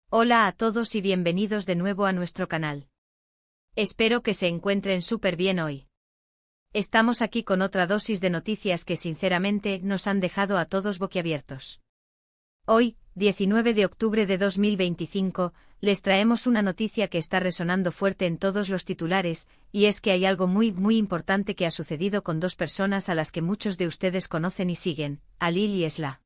Hola a todos y bienvenidos de nuevo a nuestro canal. Espero que se encuentren súper bien hoy. Estamos aquí con otra dosis de noticias que sinceramente nos han dejado a todos boquiabiertos. Hoy, 19 de octubre de 2025, les traemos una noticia que está resonando fuerte en todos los titulares, y es que hay algo muy importante que ha sucedido con dos personas a las que muchos de ustedes conocen y siguen, Alil y Esla.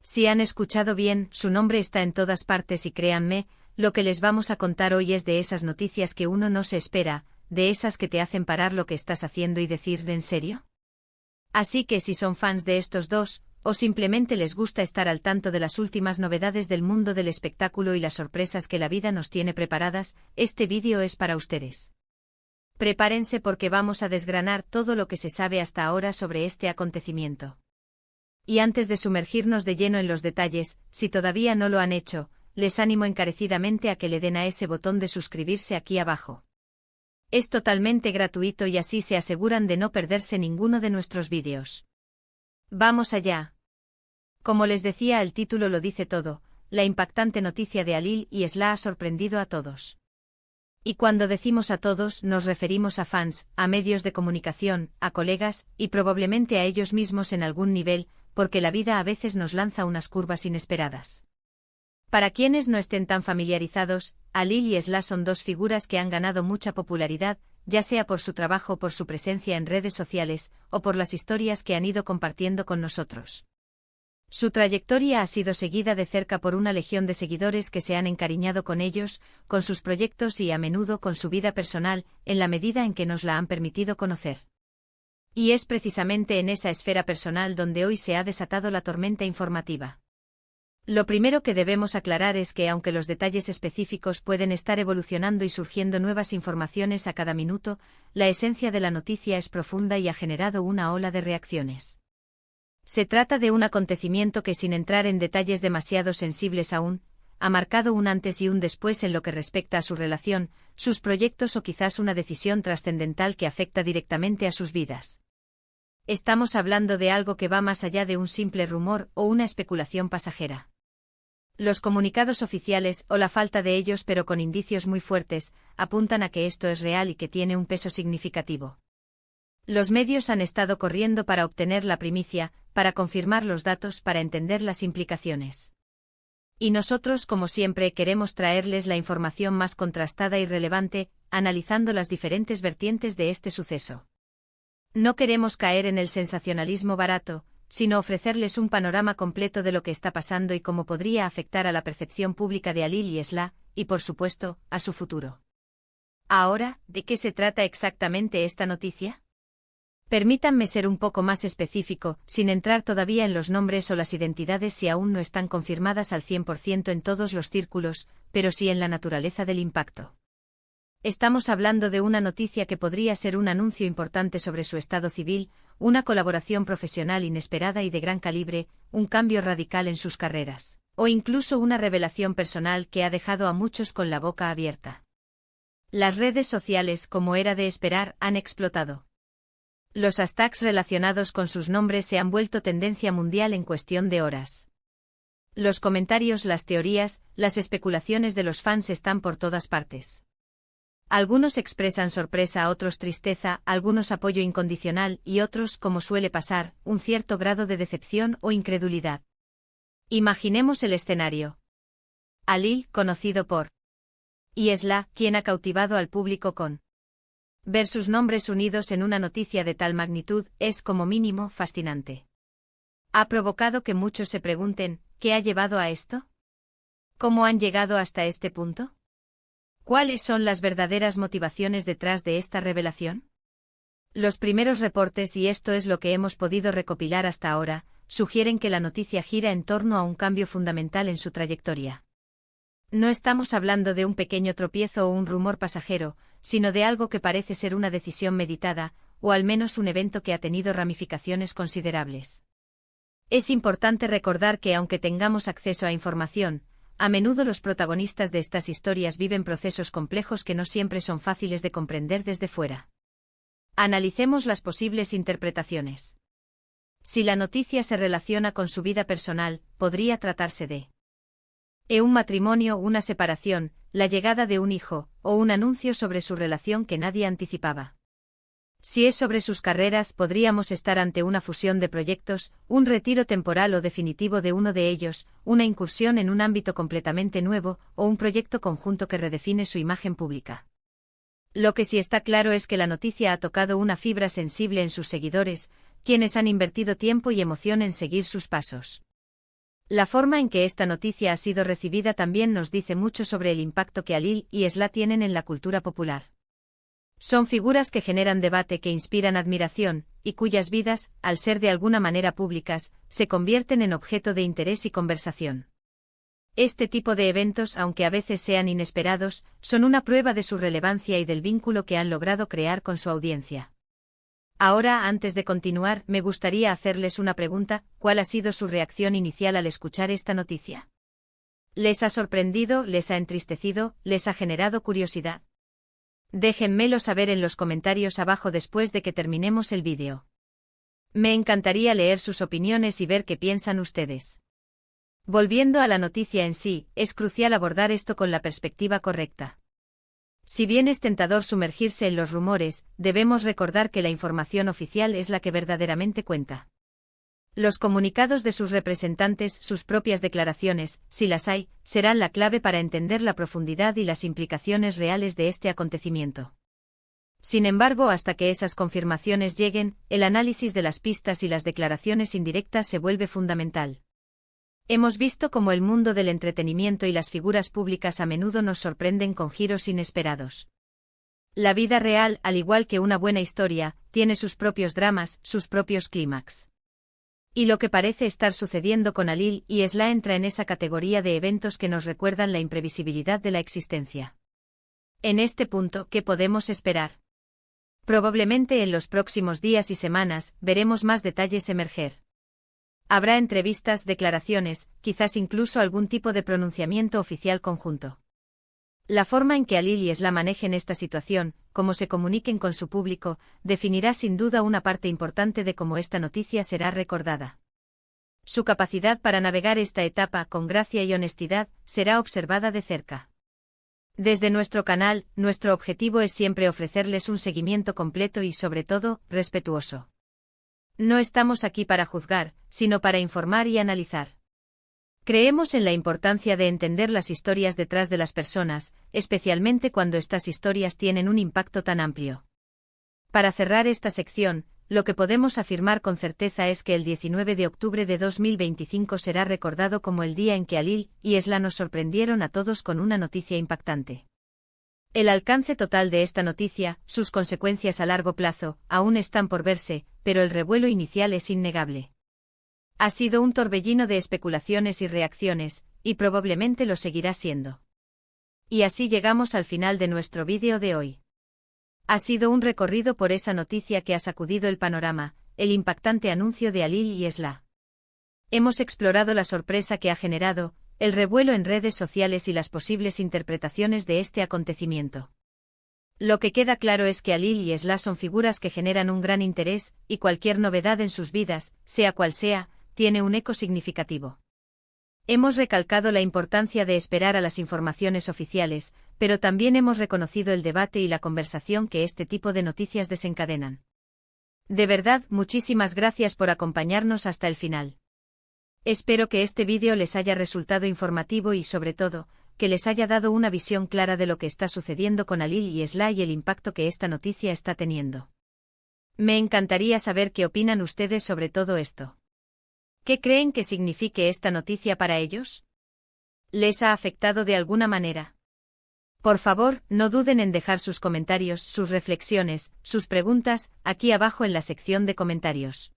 Si han escuchado bien, su nombre está en todas partes y créanme, lo que les vamos a contar hoy es de esas noticias que uno no se espera, de esas que te hacen parar lo que estás haciendo y decir ¿en serio? Así que si son fans de estos dos, o simplemente les gusta estar al tanto de las últimas novedades del mundo del espectáculo y las sorpresas que la vida nos tiene preparadas, este vídeo es para ustedes. Prepárense porque vamos a desgranar todo lo que se sabe hasta ahora sobre este acontecimiento. Y antes de sumergirnos de lleno en los detalles, si todavía no lo han hecho, les animo encarecidamente a que le den a ese botón de suscribirse aquí abajo. Es totalmente gratuito y así se aseguran de no perderse ninguno de nuestros vídeos. ¡Vamos allá! Como les decía, el título lo dice todo, la impactante noticia de Alil y Esla ha sorprendido a todos. Y cuando decimos a todos, nos referimos a fans, a medios de comunicación, a colegas, y probablemente a ellos mismos en algún nivel, porque la vida a veces nos lanza unas curvas inesperadas. Para quienes no estén tan familiarizados, Alil y Esla son dos figuras que han ganado mucha popularidad, ya sea por su trabajo o por su presencia en redes sociales, o por las historias que han ido compartiendo con nosotros. Su trayectoria ha sido seguida de cerca por una legión de seguidores que se han encariñado con ellos, con sus proyectos y a menudo con su vida personal, en la medida en que nos la han permitido conocer. Y es precisamente en esa esfera personal donde hoy se ha desatado la tormenta informativa. Lo primero que debemos aclarar es que aunque los detalles específicos pueden estar evolucionando y surgiendo nuevas informaciones a cada minuto, la esencia de la noticia es profunda y ha generado una ola de reacciones. Se trata de un acontecimiento que, sin entrar en detalles demasiado sensibles aún, ha marcado un antes y un después en lo que respecta a su relación, sus proyectos o quizás una decisión trascendental que afecta directamente a sus vidas. Estamos hablando de algo que va más allá de un simple rumor o una especulación pasajera. Los comunicados oficiales, o la falta de ellos pero con indicios muy fuertes, apuntan a que esto es real y que tiene un peso significativo. Los medios han estado corriendo para obtener la primicia, para confirmar los datos, para entender las implicaciones. Y nosotros, como siempre, queremos traerles la información más contrastada y relevante, analizando las diferentes vertientes de este suceso. No queremos caer en el sensacionalismo barato, sino ofrecerles un panorama completo de lo que está pasando y cómo podría afectar a la percepción pública de Alil y Esla, y por supuesto, a su futuro. Ahora, ¿de qué se trata exactamente esta noticia? Permítanme ser un poco más específico, sin entrar todavía en los nombres o las identidades si aún no están confirmadas al 100% en todos los círculos, pero sí en la naturaleza del impacto. Estamos hablando de una noticia que podría ser un anuncio importante sobre su estado civil, una colaboración profesional inesperada y de gran calibre, un cambio radical en sus carreras, o incluso una revelación personal que ha dejado a muchos con la boca abierta. Las redes sociales, como era de esperar, han explotado. Los hashtags relacionados con sus nombres se han vuelto tendencia mundial en cuestión de horas. Los comentarios, las teorías, las especulaciones de los fans están por todas partes. Algunos expresan sorpresa, otros tristeza, algunos apoyo incondicional y otros, como suele pasar, un cierto grado de decepción o incredulidad. Imaginemos el escenario. Alil, conocido por y Esla, quien ha cautivado al público con ver sus nombres unidos en una noticia de tal magnitud, es como mínimo fascinante. Ha provocado que muchos se pregunten, ¿qué ha llevado a esto? ¿Cómo han llegado hasta este punto? ¿Cuáles son las verdaderas motivaciones detrás de esta revelación? Los primeros reportes, y esto es lo que hemos podido recopilar hasta ahora, sugieren que la noticia gira en torno a un cambio fundamental en su trayectoria. No estamos hablando de un pequeño tropiezo o un rumor pasajero, sino de algo que parece ser una decisión meditada, o al menos un evento que ha tenido ramificaciones considerables. Es importante recordar que aunque tengamos acceso a información, a menudo los protagonistas de estas historias viven procesos complejos que no siempre son fáciles de comprender desde fuera. Analicemos las posibles interpretaciones. Si la noticia se relaciona con su vida personal, podría tratarse de Un matrimonio, una separación, la llegada de un hijo, o un anuncio sobre su relación que nadie anticipaba. Si es sobre sus carreras, podríamos estar ante una fusión de proyectos, un retiro temporal o definitivo de uno de ellos, una incursión en un ámbito completamente nuevo, o un proyecto conjunto que redefine su imagen pública. Lo que sí está claro es que la noticia ha tocado una fibra sensible en sus seguidores, quienes han invertido tiempo y emoción en seguir sus pasos. La forma en que esta noticia ha sido recibida también nos dice mucho sobre el impacto que Halil y Esla tienen en la cultura popular. Son figuras que generan debate, que inspiran admiración, y cuyas vidas, al ser de alguna manera públicas, se convierten en objeto de interés y conversación. Este tipo de eventos, aunque a veces sean inesperados, son una prueba de su relevancia y del vínculo que han logrado crear con su audiencia. Ahora, antes de continuar, me gustaría hacerles una pregunta: ¿cuál ha sido su reacción inicial al escuchar esta noticia? ¿Les ha sorprendido, les ha entristecido, les ha generado curiosidad? Déjenmelo saber en los comentarios abajo después de que terminemos el vídeo. Me encantaría leer sus opiniones y ver qué piensan ustedes. Volviendo a la noticia en sí, es crucial abordar esto con la perspectiva correcta. Si bien es tentador sumergirse en los rumores, debemos recordar que la información oficial es la que verdaderamente cuenta. Los comunicados de sus representantes, sus propias declaraciones, si las hay, serán la clave para entender la profundidad y las implicaciones reales de este acontecimiento. Sin embargo, hasta que esas confirmaciones lleguen, el análisis de las pistas y las declaraciones indirectas se vuelve fundamental. Hemos visto cómo el mundo del entretenimiento y las figuras públicas a menudo nos sorprenden con giros inesperados. La vida real, al igual que una buena historia, tiene sus propios dramas, sus propios clímax. Y lo que parece estar sucediendo con Halil y Esla entra en esa categoría de eventos que nos recuerdan la imprevisibilidad de la existencia. En este punto, ¿qué podemos esperar? Probablemente en los próximos días y semanas, veremos más detalles emerger. Habrá entrevistas, declaraciones, quizás incluso algún tipo de pronunciamiento oficial conjunto. La forma en que Halil y Esla manejen esta situación, cómo se comuniquen con su público, definirá sin duda una parte importante de cómo esta noticia será recordada. Su capacidad para navegar esta etapa con gracia y honestidad será observada de cerca. Desde nuestro canal, nuestro objetivo es siempre ofrecerles un seguimiento completo y, sobre todo, respetuoso. No estamos aquí para juzgar, sino para informar y analizar. Creemos en la importancia de entender las historias detrás de las personas, especialmente cuando estas historias tienen un impacto tan amplio. Para cerrar esta sección, lo que podemos afirmar con certeza es que el 19 de octubre de 2025 será recordado como el día en que Halil y Esla nos sorprendieron a todos con una noticia impactante. El alcance total de esta noticia, sus consecuencias a largo plazo, aún están por verse, pero el revuelo inicial es innegable. Ha sido un torbellino de especulaciones y reacciones, y probablemente lo seguirá siendo. Y así llegamos al final de nuestro vídeo de hoy. Ha sido un recorrido por esa noticia que ha sacudido el panorama, el impactante anuncio de Halil y Esla. Hemos explorado la sorpresa que ha generado, el revuelo en redes sociales y las posibles interpretaciones de este acontecimiento. Lo que queda claro es que Halil y Esla son figuras que generan un gran interés, y cualquier novedad en sus vidas, sea cual sea, tiene un eco significativo. Hemos recalcado la importancia de esperar a las informaciones oficiales, pero también hemos reconocido el debate y la conversación que este tipo de noticias desencadenan. De verdad, muchísimas gracias por acompañarnos hasta el final. Espero que este vídeo les haya resultado informativo y, sobre todo, que les haya dado una visión clara de lo que está sucediendo con Halil y Esla y el impacto que esta noticia está teniendo. Me encantaría saber qué opinan ustedes sobre todo esto. ¿Qué creen que signifique esta noticia para ellos? ¿Les ha afectado de alguna manera? Por favor, no duden en dejar sus comentarios, sus reflexiones, sus preguntas, aquí abajo en la sección de comentarios.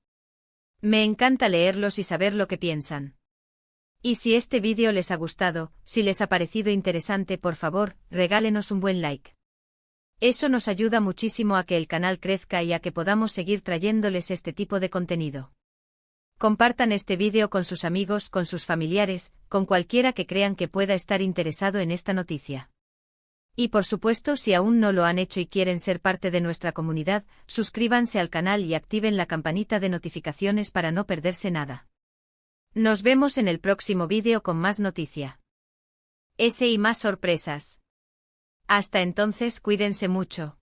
Me encanta leerlos y saber lo que piensan. Y si este vídeo les ha gustado, si les ha parecido interesante, por favor, regálenos un buen like. Eso nos ayuda muchísimo a que el canal crezca y a que podamos seguir trayéndoles este tipo de contenido. Compartan este vídeo con sus amigos, con sus familiares, con cualquiera que crean que pueda estar interesado en esta noticia. Y por supuesto, si aún no lo han hecho y quieren ser parte de nuestra comunidad, suscríbanse al canal y activen la campanita de notificaciones para no perderse nada. Nos vemos en el próximo vídeo con más noticia. Ese y más sorpresas. Hasta entonces, cuídense mucho.